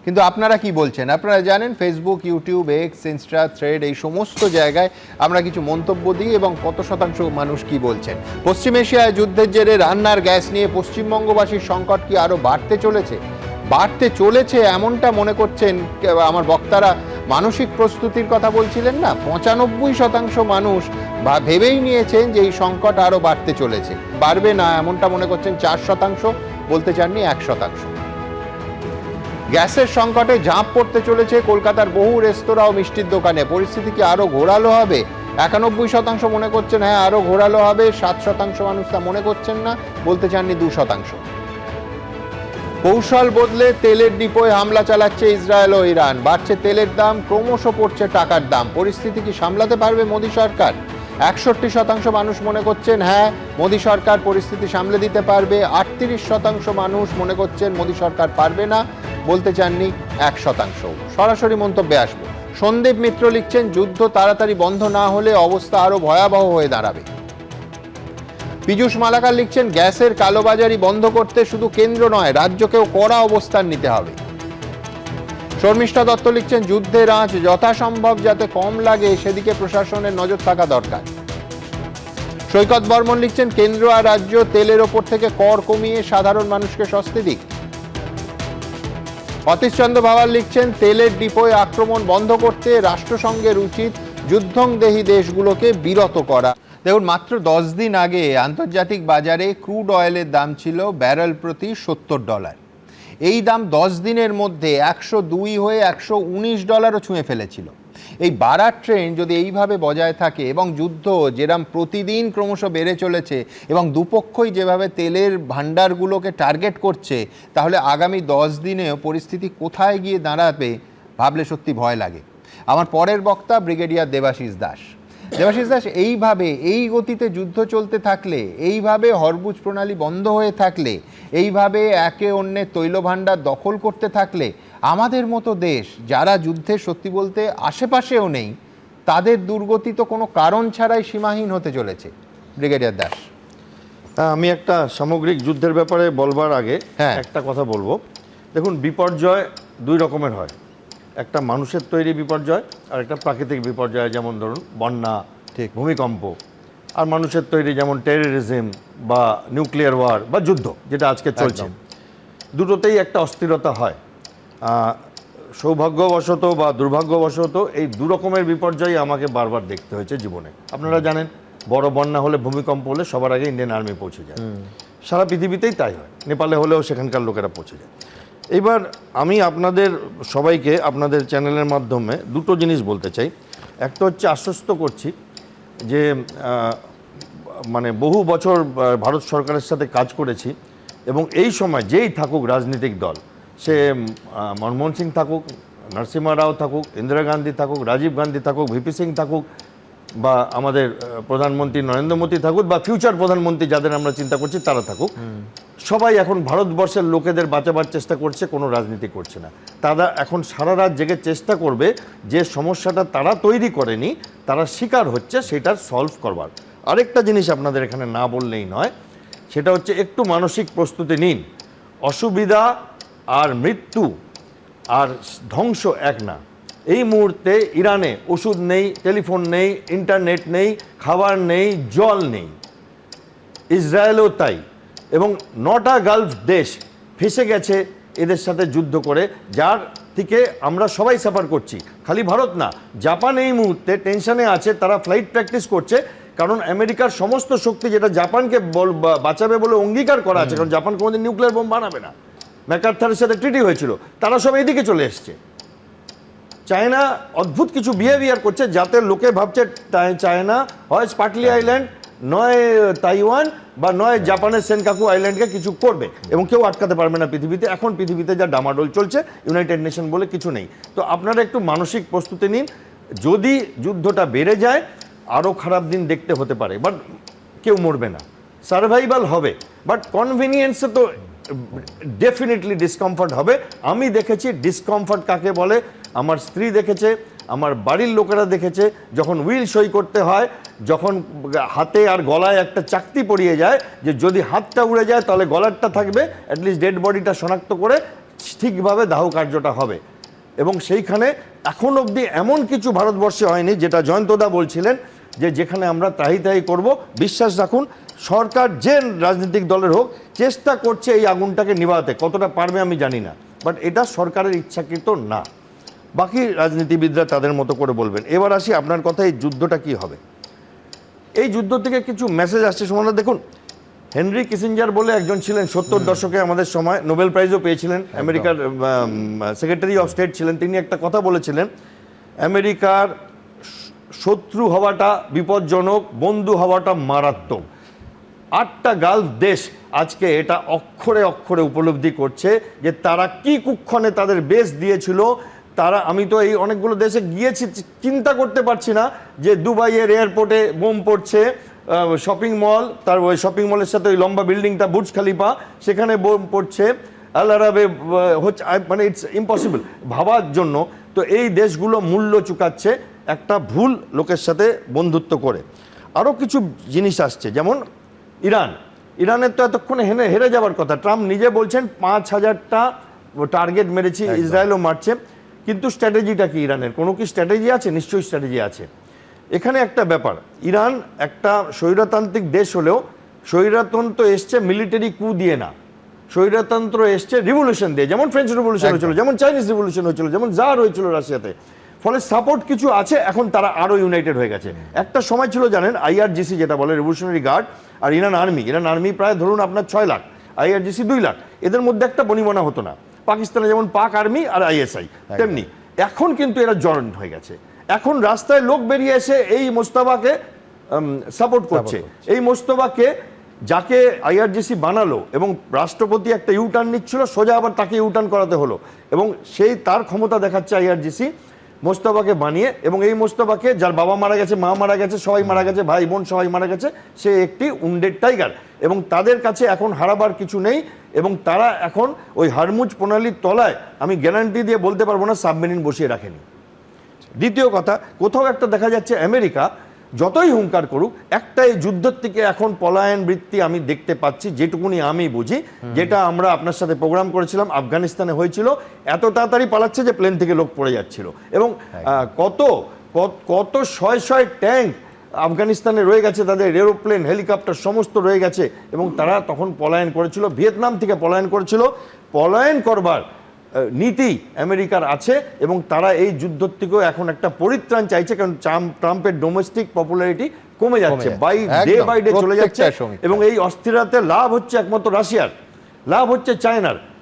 কিন্তু আপনারা কি বলছেন? আপনারা জানেন Facebook, YouTube, x, Insta, thread এই সমস্ত জায়গায় আমরা কিছু মন্তব্য দিই এবং কত শতাংশ মানুষ কি বলছেন। পশ্চিম এশিয়ায় যুদ্ধের জেরে রান্নার গ্যাস নিয়ে পশ্চিমবঙ্গবাসীর সংকট কি আরও বাড়তে চলেছে? বাড়তে চলেছে এমনটা মনে করছেন আমার বক্তারা। মানসিক প্রস্তুতির কথা বলছিলেন না, ৯৫% মানুষ ভেবেই নিয়েছেন যে এই সংকট আরও বাড়তে চলেছে, বাড়বে না এমনটা মনে করছেন ৪%, বলতে চাননি ১%। গ্যাসের সংকটে ঝাঁপ পড়তে চলেছে কলকাতার বহু রেস্তোরাঁ ও মিষ্টির দোকানে। পরিস্থিতি কি আরও ঘোরালো হবে? ৯১% মনে করছেন হ্যাঁ আরও ঘোরালো হবে, ৭% মানুষ তা মনে করছেন না, বলতে চাননি ২%। কৌশল বদলে তেলের ডিপোয় হামলা চালাচ্ছে ইসরায়েল ও ইরান। বাড়ছে তেলের দাম, ক্রমশ পড়ছে টাকার দাম। পরিস্থিতি কি সামলাতে পারবে মোদী সরকার? ৬১% মানুষ মনে করছেন হ্যাঁ মোদী সরকার পরিস্থিতি সামলে দিতে পারবে। ৩৮% মানুষ মনে করছেন মোদী সরকার পারবে না, বলতে চাননি ১%। সরাসরি মন্তব্যে আসবো। সন্দীপ মিত্র লিখছেন, যুদ্ধ তাড়াতাড়ি বন্ধ না হলে অবস্থা আরো ভয়াবহ হয়ে দাঁড়াবে। পীযূষ মালাকার লিখছেন, গ্যাসের কালোবাজারি বন্ধ করতে শুধু কেন্দ্র নয় রাজ্যকেও কড়া অবস্থান নিতে হবে। শর্মিষ্ঠা দত্ত লিখছেন, যুদ্ধের আঁচ যথাসম্ভব যাতে কম লাগে সেদিকে প্রশাসনের নজর থাকা দরকার। সৈকত বর্মন লিখছেন, কেন্দ্র আর রাজ্য তেলের ওপর থেকে কর কমিয়ে সাধারণ মানুষকে স্বস্তি দিক। অতীশচন্দ্র ভাওয়াল লিখছেন, তেলের ডিপোয় আক্রমণ বন্ধ করতে রাষ্ট্রসংঘের উচিত যুদ্ধংদেহী দেশগুলোকে বিরত করা। দেখুন, মাত্র ১০ দিন আগে আন্তর্জাতিক বাজারে ক্রুড অয়েলের দাম ছিল ব্যারেল প্রতি $৭০। এই দাম ১০ দিনের মধ্যে ১০২ হয়ে $১১৯ও ছুঁয়ে ফেলেছিল। এই বাড়ার ট্রেন্ড যদি এইভাবে বজায় থাকে এবং যুদ্ধ যেরকম প্রতিদিন ক্রমশ বেড়ে চলেছে এবং দুপক্ষই যেভাবে তেলের ভাণ্ডারগুলোকে টার্গেট করছে, তাহলে আগামী ১০ দিনেও পরিস্থিতি কোথায় গিয়ে দাঁড়াবে ভাবলে সত্যি ভয় লাগে। আমার পরের বক্তা ব্রিগেডিয়ার দেবাশিস দাস। দেবাশিস দাস, এইভাবে এই গতিতে যুদ্ধ চলতে থাকলে, এইভাবে হরমুজ প্রণালী বন্ধ হয়ে থাকলে, এইভাবে একে অন্যের তৈল ভাণ্ডার দখল করতে থাকলে আমাদের মতো দেশ যারা যুদ্ধে সত্যি বলতে আশেপাশেও নেই, তাদের দুর্গতি তো কোনো কারণ ছাড়াই সীমাহীন হতে চলেছে। ব্রিগেডিয়ার দাস, আমি একটা সামগ্রিক যুদ্ধের ব্যাপারে বলবার আগে একটা কথা বলবো। দেখুন, বিপর্যয় দুই রকমের হয়, একটা মানুষের তৈরি বিপর্যয় আর একটা প্রাকৃতিক বিপর্যয়, যেমন ধরুন বন্যা, ঠিক, ভূমিকম্প। আর মানুষের তৈরি যেমন টেররিজম বা নিউক্লিয়ার ওয়ার বা যুদ্ধ, যেটা আজকে চলছে। দুটোতেই একটা অস্থিরতা হয়। সৌভাগ্যবশত বা দুর্ভাগ্যবশত এই দু রকমের বিপর্যয় আমাকে বারবার দেখতে হয়েছে জীবনে। আপনারা জানেন, বড় বন্যা হলে, ভূমিকম্প হলে সবার আগে ইন্ডিয়ান আর্মি পৌঁছে যায়। সারা পৃথিবীতেই তাই হয়, নেপালে হলেও সেখানকার লোকেরা পৌঁছে যায়। এবার আমি আপনাদের সবাইকে আপনাদের চ্যানেলের মাধ্যমে দুটো জিনিস বলতে চাই। একটা হচ্ছে, আশ্বস্ত করছি যে মানে বহু বছর ভারত সরকারের সাথে কাজ করেছি এবং এই সময় যেই থাকুক রাজনৈতিক দল, সে মনমোহন সিং থাকুক, নরসিমহা রাও থাকুক, ইন্দিরা গান্ধী থাকুক, রাজীব গান্ধী থাকুক, ভিপি সিং থাকুক, বা আমাদের প্রধানমন্ত্রী নরেন্দ্র মোদী থাকুক, বা ফিউচার প্রধানমন্ত্রী যাদের আমরা চিন্তা করছি তারা থাকুক, সবাই এখন ভারতবর্ষের লোকেদের বাঁচাবার চেষ্টা করছে, কোনো রাজনীতি করছে না। তারা এখন সারা রাত জেগে চেষ্টা করবে যে সমস্যাটা তারা তৈরি করেনি, তারা শিকার হচ্ছে, সেটার সলভ করবার। আরেকটা জিনিস আপনাদের এখানে না বললেই নয়, সেটা হচ্ছে একটু মানসিক প্রস্তুতি নিন। অসুবিধা আর মৃত্যু আর ধ্বংস এক না। এই মুহূর্তে ইরানে ওষুধ নেই, টেলিফোন নেই, ইন্টারনেট নেই, খাবার নেই, জল নেই। ইসরায়েলও তাই। এবং 9টা গালফ দেশ ফেসে গেছে এদের সাথে যুদ্ধ করে, যার থেকে আমরা সবাই সাফার করছি। খালি ভারত না, জাপান এই মুহূর্তে টেনশনে আছে, তারা ফ্লাইট প্র্যাকটিস করছে, কারণ আমেরিকার সমস্ত শক্তি যেটা জাপানকে বাঁচাবে বলে অঙ্গীকার করা আছে, কারণ জাপান কোনোদিন নিউক্লিয়ার বোম বানাবে না, ম্যাকার্থারের সাথে ট্রিটি হয়েছিল, তারা সব এইদিকে চলে এসছে। চায়না অদ্ভুত কিছু বিহেভিয়ার করছে, যাতে লোকে ভাবছে চায়না হয় স্পাটলি আইল্যান্ড, নয় তাইওয়ান, বা নয় জাপানের সেনকাকু আইল্যান্ডকে কিছু করবে, এবং কেউ আটকাতে পারবে না পৃথিবীতে। এখন পৃথিবীতে যা ডামাডোল চলছে, ইউনাইটেড নেশন বলে কিছু নেই। তো আপনারা একটু মানসিক প্রস্তুতি নিন। যদি যুদ্ধটা বেড়ে যায়, আরও খারাপ দিন দেখতে হতে পারে, বাট কেউ মরবে না, সার্ভাইভাল হবে। বাট কনভিনিয়েন্সে তো ডেফিনেটলি ডিসকমফর্ট হবে। আমি দেখেছি ডিসকমফর্ট কাকে বলে, আমার স্ত্রী দেখেছে, আমার বাড়ির লোকেরা দেখেছে। যখন উইল সই করতে হয়, যখন হাতে আর গলায় একটা চাকতি পরিয়ে যায় যে যদি হাতটা উড়ে যায় তাহলে গলারটা থাকবে, অ্যাটলিস্ট ডেড বডিটা শনাক্ত করে ঠিকভাবে দাহ কার্যটা হবে। এবং সেইখানে এখন অবধি এমন কিছু ভারতবর্ষে হয়নি, যেটা জয়ন্তদা বলছিলেন যে যেখানে আমরা তাই করব। বিশ্বাস রাখুন, সরকার যে রাজনৈতিক দলের হোক চেষ্টা করছে এই আগুনটাকে নিভাতে, কতটা পারবে আমি জানি না, বাট এটা সরকারের ইচ্ছাকৃত না। বাকি রাজনীতিবিদরা তাদের মতো করে বলবেন। এবার আসি আপনার কথা, এই যুদ্ধটা কি হবে। এই যুদ্ধ থেকে কিছু মেসেজ আসছে সুমনদা। দেখুন, হেনরি কিসিঞ্জার বলে একজন ছিলেন 70 দশকে, আমাদের সময় নোবেল প্রাইজও পেয়েছিলেন, আমেরিকার সেক্রেটারি অফ স্টেট ছিলেন। তিনি একটা কথা বলেছিলেন, আমেরিকার শত্রু হওয়াটা বিপজ্জনক, বন্ধু হওয়াটা মারাত্মক। 8টা গালফ দেশ আজকে এটা অক্ষরে অক্ষরে উপলব্ধি করছে যে তারা কি কুক্ষণে তাদের বেস দিয়েছিল। তারা, আমি তো এই অনেকগুলো দেশে গিয়েছি, চিন্তা করতে পারছি না যে দুবাইয়ের এয়ারপোর্টে বোম পড়ছে, শপিং মল, তার ওই শপিং মলের সাথে ওই লম্বা বিল্ডিংটা বুর্জ খালিফা, সেখানে বোম পড়ছে, আল আরাবে হচ্ছে, মানে ইটস ইম্পসিবল ভাবার জন্য। তো এই দেশগুলো মূল্য চুকাচ্ছে একটা ভুল লোকের সাথে বন্ধুত্ব করে। আরও কিছু জিনিস আসছে, যেমন ইরানের তো এতক্ষণে হেরে যাওয়ার কথা। ট্রাম্প নিজে বলছেন 5000টা টার্গেট মেরেছি, ইসরায়েলও মারছে। কিন্তু স্ট্র্যাটেজিটা কি ইরানের? কোনো কি স্ট্র্যাটেজি আছে? নিশ্চয়ই স্ট্র্যাটেজি আছে। এখানে একটা ব্যাপার, ইরান একটা স্বৈরতান্ত্রিক দেশ হলেও স্বৈরতন্ত্র এসছে মিলিটারি কু দিয়ে না, স্বৈরতন্ত্র এসছে রিভলিউশন দিয়ে। যেমন ফ্রেঞ্চ রিভলিউশন হয়েছিল, যেমন চাইনিজ রিভলিউশন হয়েছিল, যেমন জার হয়েছিল রাশিয়াতে। ফলে সাপোর্ট কিছু আছে, এখন তারা আরও ইউনাইটেড হয়ে গেছে। একটা সময় ছিল জানেন, IRGC যেটা বলে রেভলিউশনারি গার্ড, আর ইরান আর্মি প্রায় ধরুন আপনার 6 লাখ, IRGC 2 লাখ। এদের মধ্যে একটা বনিবনা হতো না। পাকিস্তানে যেমন পাক আর্মি আর ISI, তেমনি এখন কিন্তু এরা জয়েন্ট হয়ে গেছে। এখন রাস্তায় লোক বেরিয়ে এসে এই মোস্তফাকে সাপোর্ট করছে। এই মোস্তফাকে, যাকে IRGC বানালো এবং রাষ্ট্রপতি একটা ইউটার্ন নিচ্ছিল, সোজা আবার তাকে ইউটার্ন করাতে হলো, এবং সেই তার ক্ষমতা দেখাচ্ছে IRGC মোস্তফাকে বানিয়ে। এবং এই মোস্তফাকে, যার বাবা মারা গেছে, মা মারা গেছে, সবাই মারা গেছে, ভাই বোন সবাই মারা গেছে, সে একটি উন্ডেড টাইগার, এবং তাদের কাছে এখন হারাবার কিছু নেই। এবং তারা এখন ওই হরমুজ প্রণালীর তলায়, আমি গ্যারান্টি দিয়ে বলতে পারবো না, সাবমেরিন বসিয়ে রাখেনি। দ্বিতীয় কথা, কোথাও একটা দেখা যাচ্ছে আমেরিকা যতই হুঙ্কার করুক, একটা এই যুদ্ধের থেকে এখন পলায়ন বৃত্তি আমি দেখতে পাচ্ছি, যেটুকুনি আমি বুঝি, যেটা আমরা আপনার সাথে প্রোগ্রাম করেছিলাম আফগানিস্তানে হয়েছিল। এত তাড়াতাড়ি পালাচ্ছে যে প্লেন থেকে লোক পড়ে যাচ্ছিল, এবং কত কত শয় ট্যাঙ্ক আফগানিস্তানে রয়ে গেছে, তাদের এরোপ্লেন, হেলিকপ্টার সমস্ত রয়ে গেছে, এবং তারা তখন পলায়ন করেছিল, ভিয়েতনাম থেকে পলায়ন করেছিল। পলায়ন করবার নীতি আমেরিকার আছে, এবং তারা এই যুদ্ধ থেকেও এখন একটা পরিত্রাণ চাইছে, কারণ ট্রাম্পের ডোমেস্টিক পপুলারিটি কমে যাচ্ছে, বাই ডে চলে যাচ্ছে। এবং এই অস্থিরতাতে লাভ হচ্ছে একমাত্র রাশিয়ার, লাভ হচ্ছে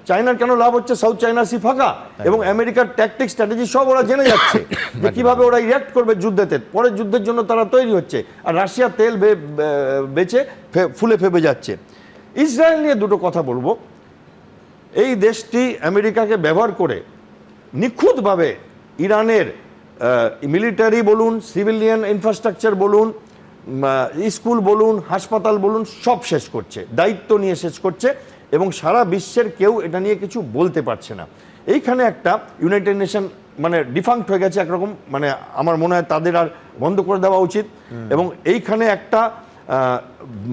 চায়নার কেন লাভ হচ্ছে? সাউথ চায়না সি ফাঁকা, এবং আমেরিকার ট্যাকটিক স্ট্র্যাটেজি সব ওরা জেনে যাচ্ছে যে কিভাবে ওরা রিয়াক্ট করবে যুদ্ধেতে। পরের যুদ্ধের জন্য তারা তৈরি হচ্ছে, আর রাশিয়া তেল বেচে ফুলে ফেপে যাচ্ছে। ইসরায়েল নিয়ে দুটো কথা বলবো। এই দেশটি আমেরিকাকে ব্যবহার করে নিখুঁতভাবে ইরানের মিলিটারি বলুন, সিভিলিয়ান ইনফ্রাস্ট্রাকচার বলুন, স্কুল বলুন, হাসপাতাল বলুন, সব শেষ করছে, দায়িত্ব নিয়ে শেষ করছে, এবং সারা বিশ্বের কেউ এটা নিয়ে কিছু বলতে পারছে না। এইখানে একটা ইউনাইটেড নেশন মানে ডিফাঙ্ক্ট হয়ে গেছে একরকম, মানে আমার মনে হয় তাদের আর বন্ধ করে দেওয়া উচিত। এবং এইখানে একটা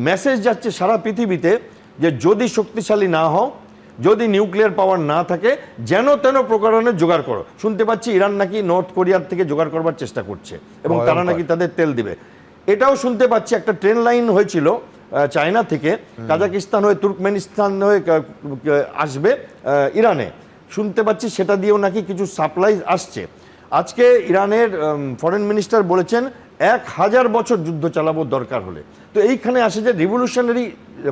মেসেজ যাচ্ছে সারা পৃথিবীতে যে যদি শক্তিশালী না হও, যদি নিউক্লিয়ার পাওয়ার না থাকে, যেন তেন প্রকারণে জোগাড় করো। শুনতে পাচ্ছি ইরান নাকি নর্থ কোরিয়ার থেকে জোগাড় করবার চেষ্টা করছে, এবং তারা নাকি তাদের তেল দিবে। এটাও শুনতে পাচ্ছি একটা ট্রেন লাইন হয়েছিল চায়না থেকে কাজাকিস্তান হয়ে, তুর্কমেনিস্তান হয়ে আসবে ইরানে, শুনতে পাচ্ছি সেটা দিয়েও নাকি কিছু সাপ্লাই আসছে। আজকে ইরানের ফরেন মিনিস্টার বলেছেন 1000 বছর যুদ্ধ চালাবো দরকার হলে। তো এইখানে আসে যে রিভলিউশনারি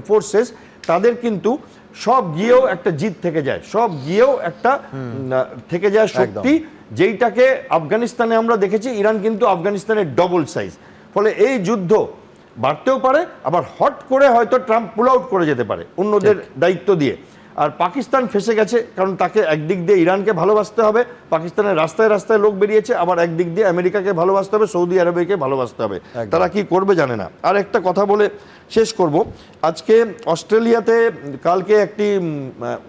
ফোর্সেস, তাদের কিন্তু সব গিয়েও একটা জিত থেকে যায়, সব গিয়েও একটা থেকে যায় শক্তি, যেইটাকে আফগানিস্তানে আমরা দেখেছি। ইরান কিন্তু আফগানিস্তানের ডবল সাইজ। ফলে এই যুদ্ধ বাড়তেও পারে, আবার হট করে হয়তো ট্রাম্প পুল আউট করে যেতে পারে অন্যদের দায়িত্ব দিয়ে। আর পাকিস্তান ফেসে গেছে, কারণ তাকে একদিক দিয়ে ইরানকে ভালোবাসতে হবে, পাকিস্তানের রাস্তায় রাস্তায় লোক বেরিয়েছে, আবার একদিক দিয়ে আমেরিকাকে ভালোবাসতে হবে, সৌদি আরবকে ভালোবাসতে হবে। তারা কি করবে জানে না। আর একটা কথা বলে শেষ করব। আজকে অস্ট্রেলিয়াতে কালকে একটি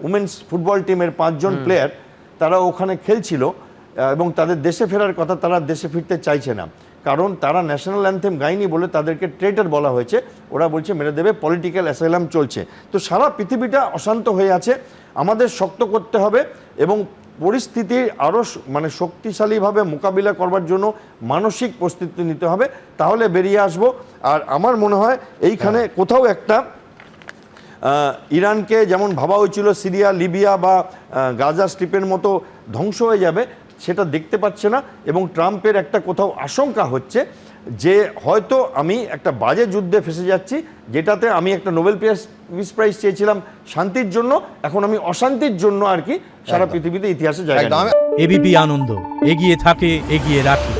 উমেন্স ফুটবল টিমের 5 জন প্লেয়ার তারা ওখানে খেলছিল, এবং তাদের দেশে ফেরার কথা, তারা দেশে ফিরতে চাইছে না, কারণ তারা ন্যাশনাল অ্যানথেম গাইনি বলে তাদেরকে ট্রেটার বলা হয়েছে। ওরা বলছে মেরে দেবে, পলিটিক্যাল অ্যাসাইলাম চলছে। তো সারা পৃথিবীটা অশান্ত হয়ে আছে। আমাদের শক্ত করতে হবে এবং পরিস্থিতির আরও মানে শক্তিশালীভাবে মোকাবিলা করবার জন্য মানসিক প্রস্তুতি নিতে হবে, তাহলে বেরিয়ে আসব। আর আমার মনে হয় এইখানে কোথাও একটা ইরানকে যেমন ভাবা হয়েছিল সিরিয়া, লিবিয়া বা গাজা স্ট্রিপের মতো ধ্বংস হয়ে যাবে, সেটা দেখতে পাচ্ছে না। এবং ট্রাম্পের একটা কোথাও আশঙ্কা হচ্ছে যে হয়তো আমি একটা বাজে যুদ্ধে ফেসে যাচ্ছি, যেটাতে আমি একটা নোবেল পিস প্রাইজ চেয়েছিলাম শান্তির জন্য, এখন আমি অশান্তির জন্য আর কি সারা পৃথিবীতে ইতিহাসে জায়গা একদম। নেব। এবিপি আনন্দ, এগিয়ে থাকে, এগিয়ে রাখে।